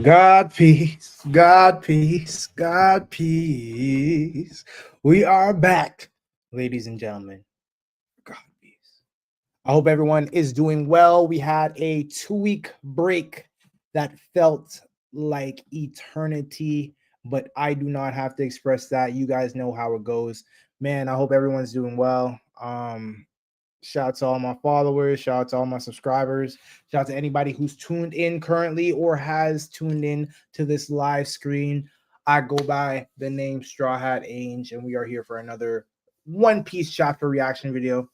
God peace, God peace, God peace. We are back, ladies and gentlemen. God peace. I hope everyone is doing well. We had a 2-week break that felt like eternity, but I do not have to express that. You guys know how it goes. Man, I hope everyone's doing well. Shout out to all my followers. Shout out to all my subscribers. Shout out to anybody who's tuned in currently or has tuned in to this live screen. I go by the name Straw Hat Ange, and we are here for another One Piece chapter reaction video.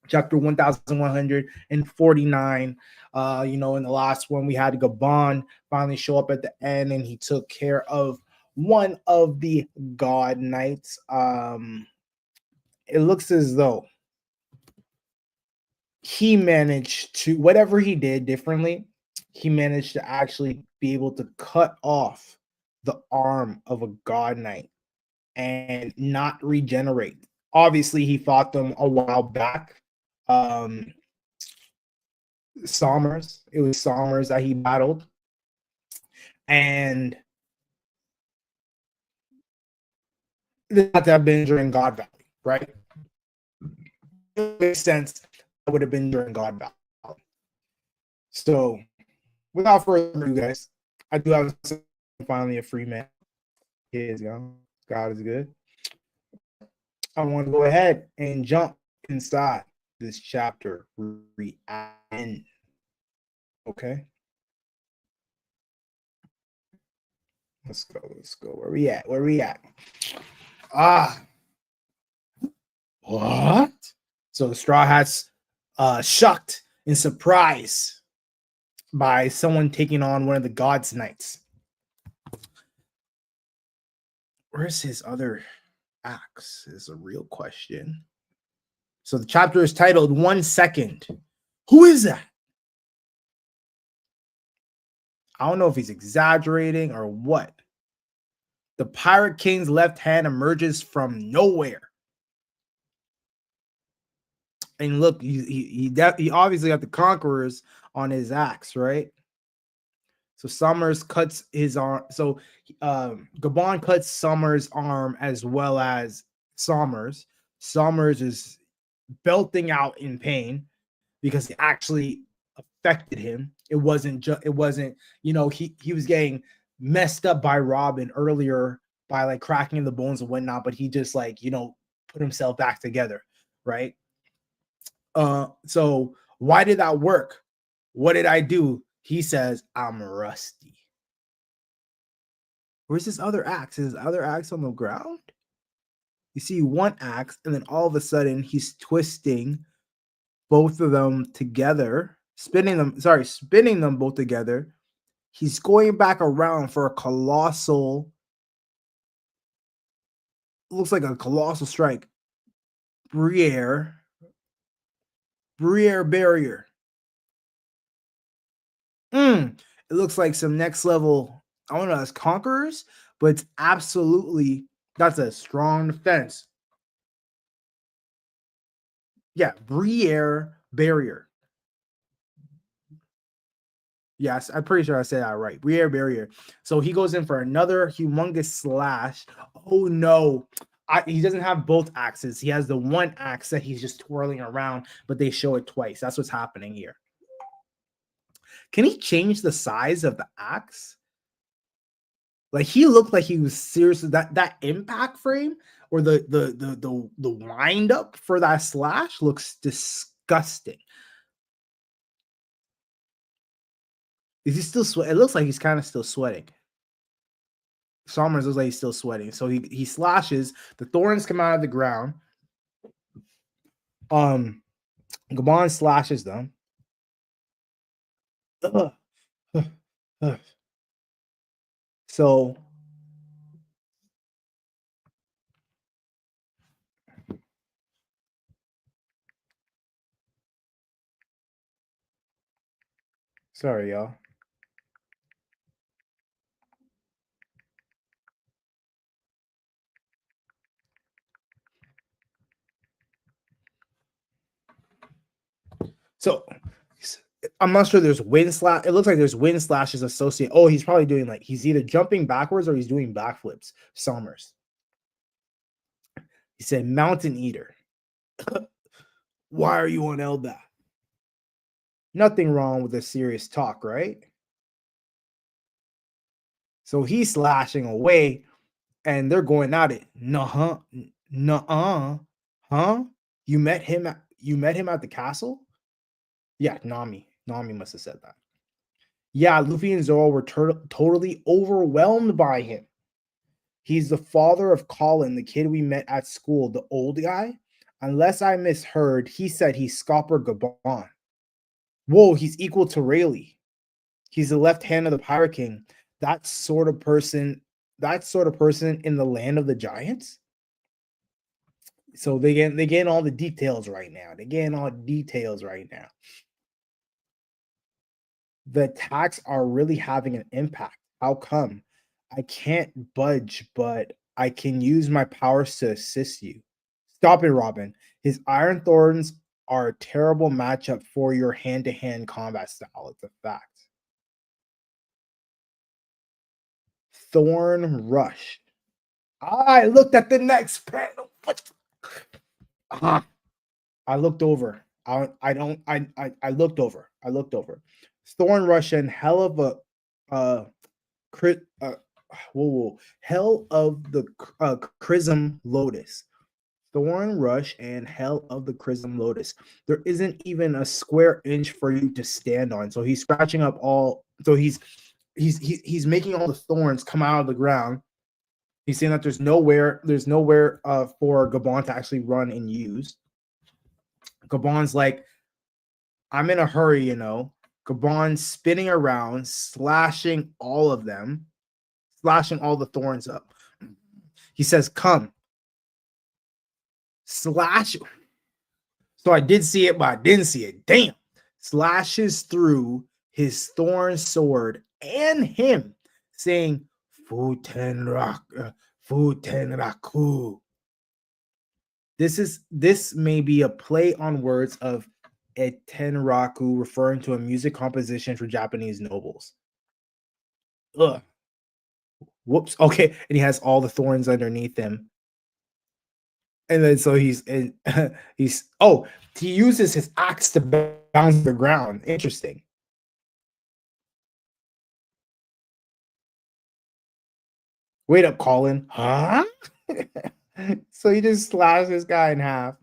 Chapter 1149. In the last one, we had Gaban finally show up at the end, and he took care of one of the God Knights. It looks as though he managed to, whatever he did differently, he managed to actually be able to cut off the arm of a God Knight and not regenerate. Obviously, he fought them a while back. Somers, it was Somers that he battled, and this had to have been during God Valley, right? It makes sense. That would have been during God Valley. So, without further ado, guys, I do have finally a free man. He is young. God is good. I want to go ahead and jump inside this chapter. React. Okay. Let's go. Let's go. Where we at? Where we at? What? So the Straw Hats shocked and surprised by someone taking on one of the God's Knights. Where's his other axe? Is a real question. So the chapter is titled 1 Second. Who is that? I don't know if he's exaggerating or what. The Pirate King's left hand emerges from nowhere. And look, he obviously got the Conquerors on his axe, right? So Summers cuts his arm. So Gaban cuts Summers' arm as well as Summers. Summers is belting out in pain because it actually affected him. It wasn't he was getting messed up by Robin earlier by like cracking the bones and whatnot, but he just put himself back together, right? So why did that work? What did I do? He says, I'm rusty. Where's his other axe? Is his other axe on the ground? You see one axe, and then all of a sudden he's twisting both of them together, spinning them both together. He's going back around for a colossal, looks like a colossal strike. Briere barrier. It looks like some next level, I don't know, it's Conquerors, but it's absolutely, that's a strong defense. Yeah, Briere barrier. Yes, I'm pretty sure I said that right. Briere barrier. So he goes in for another humongous slash. Oh no. He doesn't have both axes. He has the one axe that he's just twirling around, but they show it twice. That's what's happening here. Can he change the size of the axe? Like he looked like he was seriously that impact frame or the wind up for that slash looks disgusting. Is he still sweating? It looks like he's kind of still sweating. Somers looks like he's still sweating. So he slashes. The thorns come out of the ground. Gaban slashes them. So sorry, y'all. So I'm not sure there's wind slash. It looks like there's wind slashes associated. Oh, he's probably doing like he's either jumping backwards or he's doing backflips. Summers. He said, "Mountain Eater, why are you on elbaf?" Nothing wrong with a serious talk, right? So he's slashing away, and they're going at it. Nuh-huh, nuh-uh, huh? You met him at the castle? Yeah, Nami. Nami must have said that. Yeah, Luffy and Zoro were totally overwhelmed by him. He's the father of Colin, the kid we met at school, the old guy. Unless I misheard, he said he's Scopper Gaban. Whoa, he's equal to Rayleigh. He's the left hand of the Pirate King. That sort of person, that sort of person in the land of the giants. So they get all the details right now. They getting all the details right now. The attacks are really having an impact. How come? I can't budge, but I can use my powers to assist you. Stop it, Robin. His Iron Thorns are a terrible matchup for your hand-to-hand combat style. It's a fact. Thorn Rush. I looked at the next panel. What? I looked over. I don't. I looked over. I looked over. Thorn Rush and hell of a crit. Whoa. Hell of the Chrism Lotus. Thorn Rush and Hell of the Chrism Lotus. There isn't even a square inch for you to stand on. So he's scratching up all. So he's making all the thorns come out of the ground. He's saying that there's nowhere for Gabon to actually run and use. Gabon's like, I'm in a hurry, you know. Gabon's spinning around, slashing all of them, slashing all the thorns up. He says, "Come, slash." So I did see it, but I didn't see it. Damn. Slashes through his thorn sword and him, saying, Futen Raku. This may be a play on words of Etenraku, referring to a music composition for Japanese nobles. Ugh. Whoops. Okay, and he has all the thorns underneath him, and then so he's he uses his axe to bounce the ground. Interesting. Wait up, Colin. Huh? So he just slashed this guy in half.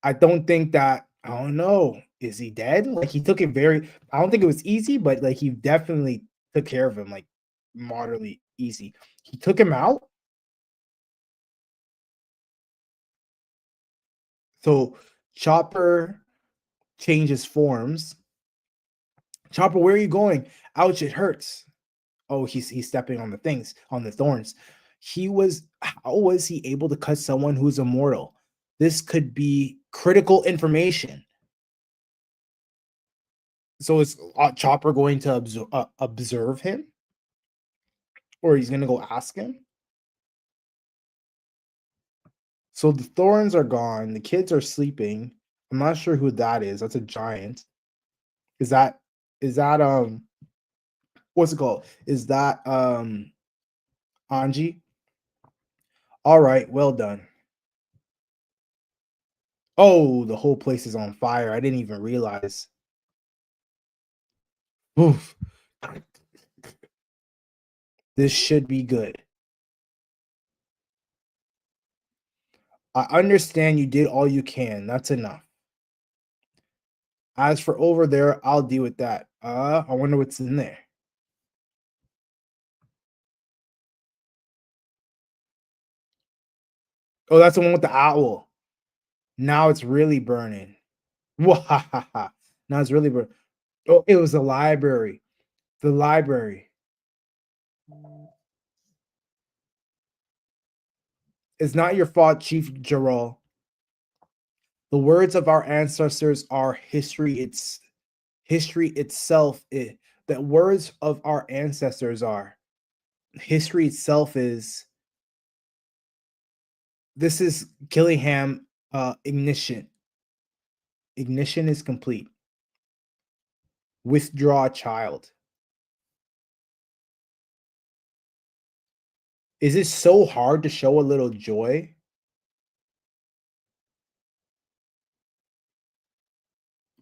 I don't think that. I don't know. Is he dead? Like he took it very. I don't think it was easy, but like he definitely took care of him like moderately easy. He took him out. So Chopper changes forms. Chopper, where are you going? Ouch! It hurts. Oh, he's stepping on the things on the thorns. How was he able to cut someone who's immortal? This could be critical information. So is Chopper going to observe him, or he's going to go ask him? So the thorns are gone. The kids are sleeping. I'm not sure who that is. That's a giant. Is that what's it called? Is that Ange? All right, well done. Oh, the whole place is on fire. I didn't even realize. Oof. This should be good. I understand you did all you can. That's enough. As for over there, I'll deal with that. I wonder what's in there. Oh, that's the one with the owl. Now it's really burning. Wahaha. Now it's really burning. Oh, it was the library. The library. It's not your fault, Chief Jarrell. The words of our ancestors are history. It's history itself. The words of our ancestors are history itself. Is this is Gillingham ignition. Ignition is complete. Withdraw a child. Is it so hard to show a little joy?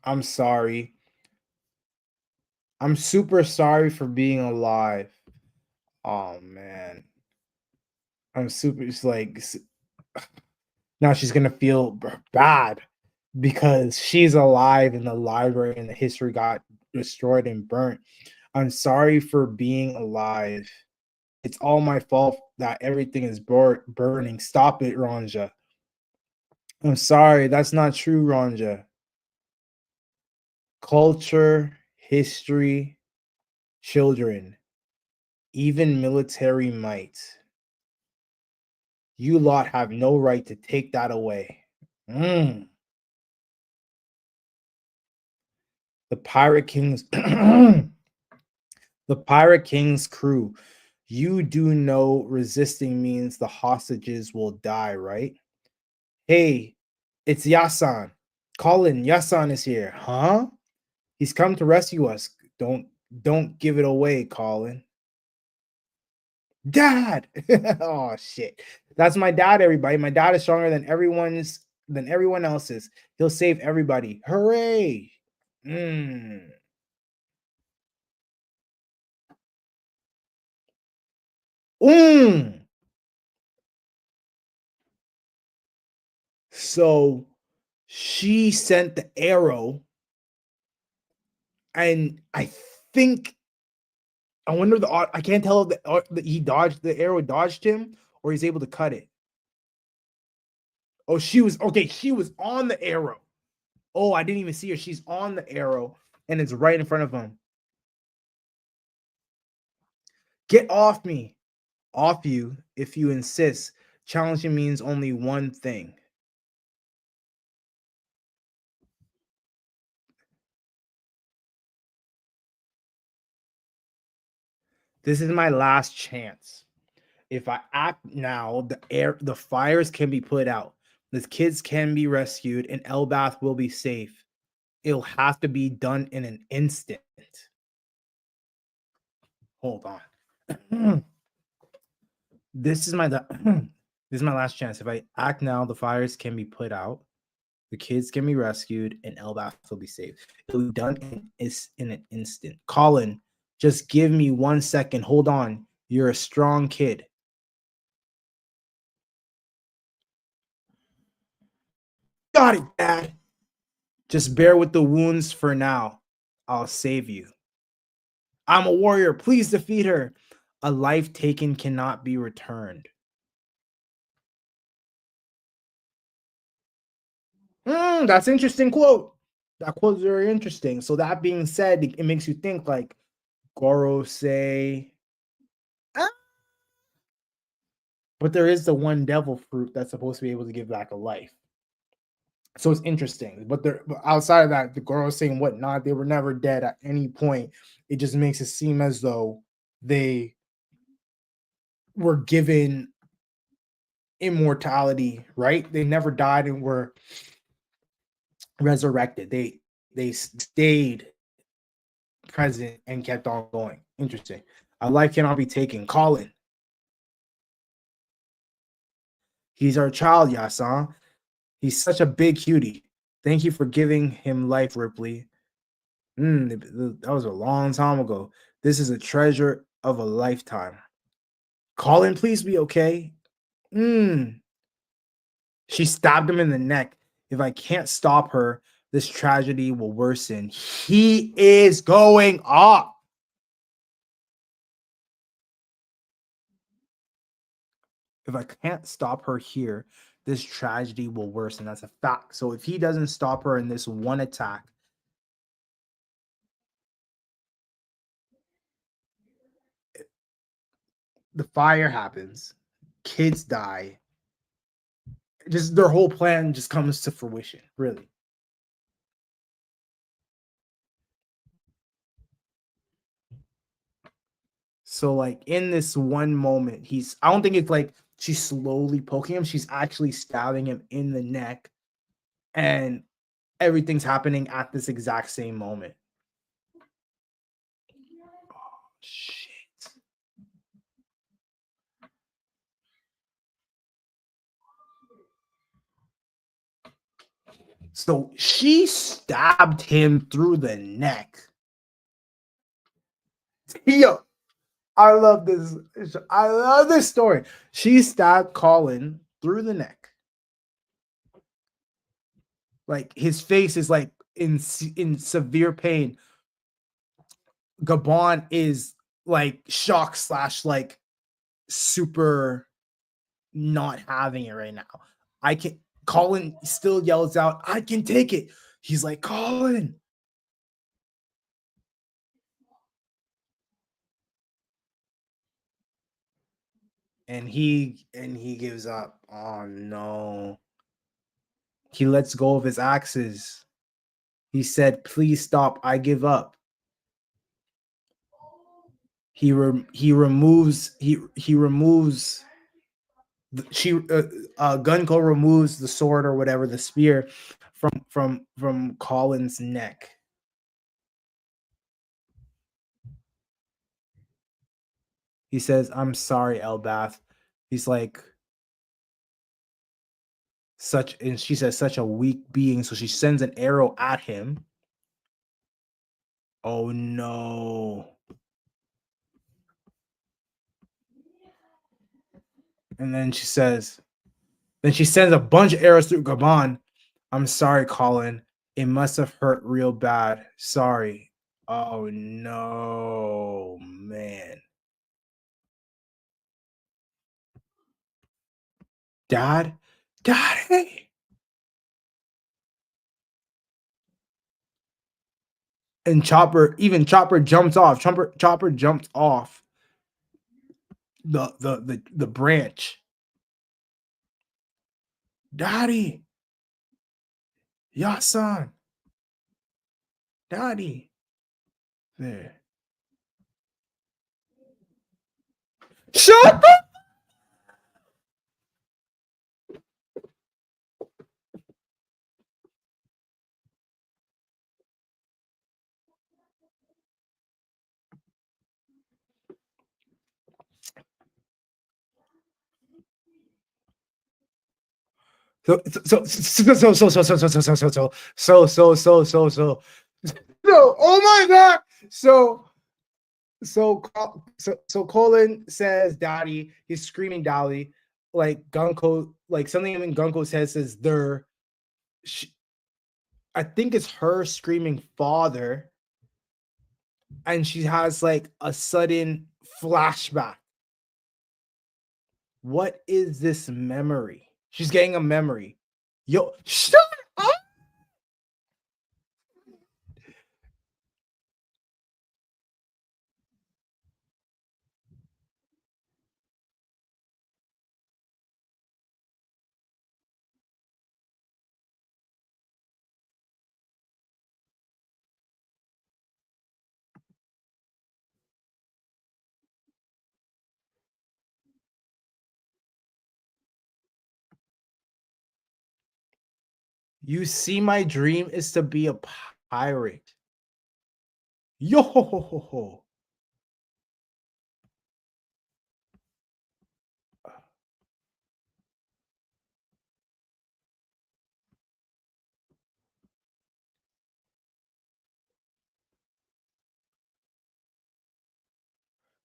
I'm sorry. I'm super sorry for being alive. Oh man. I'm super it's like now she's gonna feel bad because she's alive and the library and the history got destroyed and burnt. I'm sorry for being alive. It's all my fault that everything is burning. Stop it, Ronja. I'm sorry. That's not true, Ronja. Culture, history, children, even military might. You lot have no right to take that away. Mm. The Pirate King's the Pirate King's crew. You do know resisting means the hostages will die, right? Hey, it's Yasan. Colin, Yasan is here. Huh? He's come to rescue us. Don't give it away, Colin. Dad. Oh shit. That's my dad, everybody. My dad is stronger than everyone else's. He'll save everybody. Hooray. Mm. Mm. So she sent the arrow, and I think I wonder I can't tell if he dodged the arrow, dodged him, or he's able to cut it. Oh, she was okay. She was on the arrow. Oh, I didn't even see her. She's on the arrow, and it's right in front of him. Get off me. Off you, if you insist. Challenging means only one thing. This is my last chance. If I act now, the fires can be put out. The kids can be rescued, and Elbath will be safe. It'll have to be done in an instant. Hold on. This is my this is my last chance. If I act now, the fires can be put out, the kids can be rescued, and Elbaf will be saved. It'll be done in an instant. Colin, just give me 1 second. Hold on. You're a strong kid. Got it, Dad. Just bear with the wounds for now. I'll save you. I'm a warrior. Please defeat her. A life taken cannot be returned. That's interesting quote. That quote is very interesting. So that being said, it makes you think like Goro say, ah, but there is the one devil fruit that's supposed to be able to give back a life. So it's interesting. But outside of that, the Goro saying whatnot, they were never dead at any point. It just makes it seem as though they were given immortality, right? They never died and were resurrected. They stayed present and kept on going. Interesting. A life cannot be taken. Colin. He's our child, Yasan. He's such a big cutie. Thank you for giving him life, Ripley. That was a long time ago. This is a treasure of a lifetime. Colin, please be okay. She stabbed him in the neck. If I can't stop her, this tragedy will worsen. He is going off. If I can't stop her here, this tragedy will worsen. That's a fact. So if he doesn't stop her in this one attack, the fire happens, kids die. Just their whole plan just comes to fruition, really. So like in this one moment, I don't think it's like she's slowly poking him, she's actually stabbing him in the neck, and everything's happening at this exact same moment. Shit. So she stabbed him through the neck. Yo, I love this. I love this story. She stabbed Colin through the neck. Like his face is like in severe pain. Gaban is like shock / like super not having it right now. I can Colin still yells out, I can take it. He's like, Colin. And he gives up. Oh no. He lets go of his axes. He said, please stop. I give up. He removes Gunko removes the sword or whatever, the spear from Colin's neck. He says, I'm sorry, Elbaf. He's like, and she says, such a weak being. So she sends an arrow at him. Oh no. And then she sends a bunch of arrows through Gaban. I'm sorry, Colin. It must have hurt real bad. Sorry. Oh no, man. Daddy. And Chopper jumps off. Chopper jumped off the branch. Daddy. Yasan. Daddy. There. Shut up! So oh my god. So Colin says daddy, he's screaming daddy, like Gunko, like something in Gunko says there. I think it's her screaming father, and she has like a sudden flashback. What is this memory? She's getting a memory. Yo, shut up! You see, my dream is to be a pirate. Yo,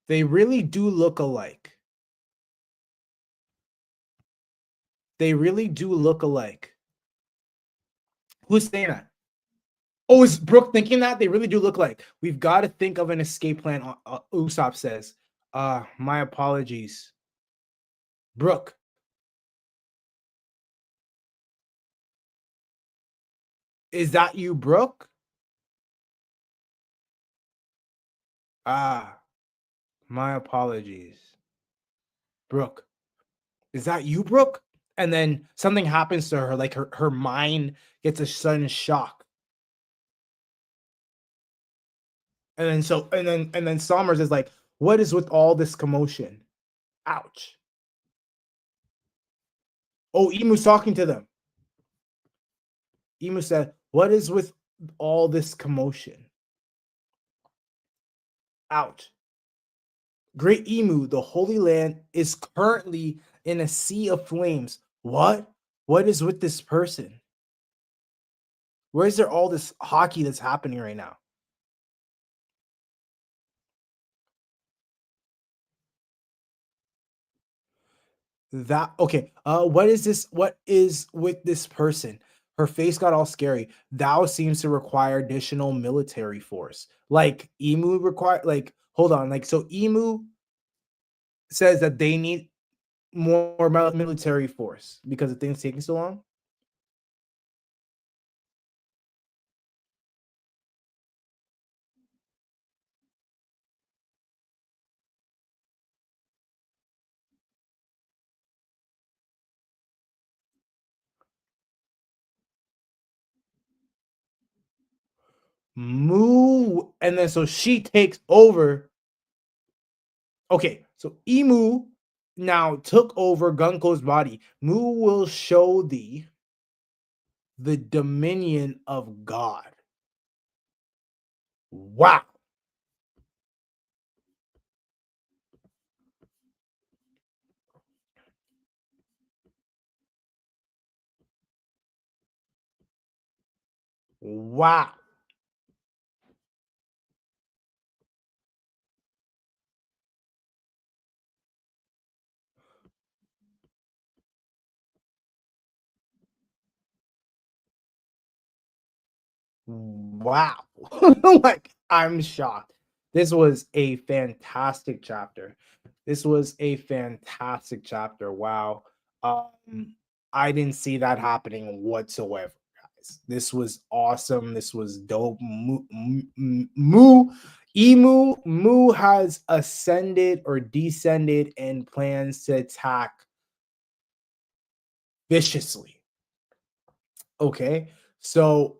they really do look alike. They really do look alike. Who's saying that? Oh, is Brooke thinking that? They really do look like. We've got to think of an escape plan. Usopp says, my apologies. Brooke. Is that you, Brooke? My apologies. Brooke. Is that you, Brooke? And then something happens to her, like her mind gets a sudden shock. And then Summers is like, what is with all this commotion? Ouch. Oh, Emu's talking to them. Emu said, what is with all this commotion? Ouch. Great Emu, the Holy Land is currently in a sea of flames. What? What is with this person? Where is there all this hockey that's happening right now? That okay. What is this? What is with this person? Her face got all scary. Thou seems to require additional military force. Like Emu require like hold on, like so Emu says that they need more military force because the thing's taking so long. Moo, and then so she takes over. Okay, so Emu now took over Gunko's body. Moo will show thee the dominion of God. Wow. Wow. Wow. Like, I'm shocked. This was a fantastic chapter. This was a fantastic chapter. Wow. I didn't see that happening whatsoever, guys. This was awesome. This was dope. Emu has ascended or descended and plans to attack viciously. Okay. So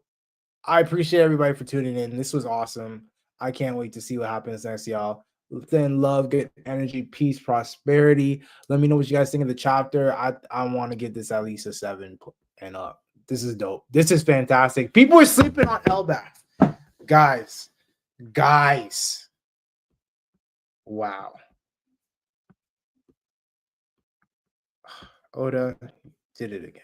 I appreciate everybody for tuning in. This was awesome. I can't wait to see what happens next, y'all. Then love, good energy, peace, prosperity. Let me know what you guys think of the chapter. I want to get this at least a 7 and up. This is dope. This is fantastic. People are sleeping on elbaf. Guys, guys. Wow. Oda did it again.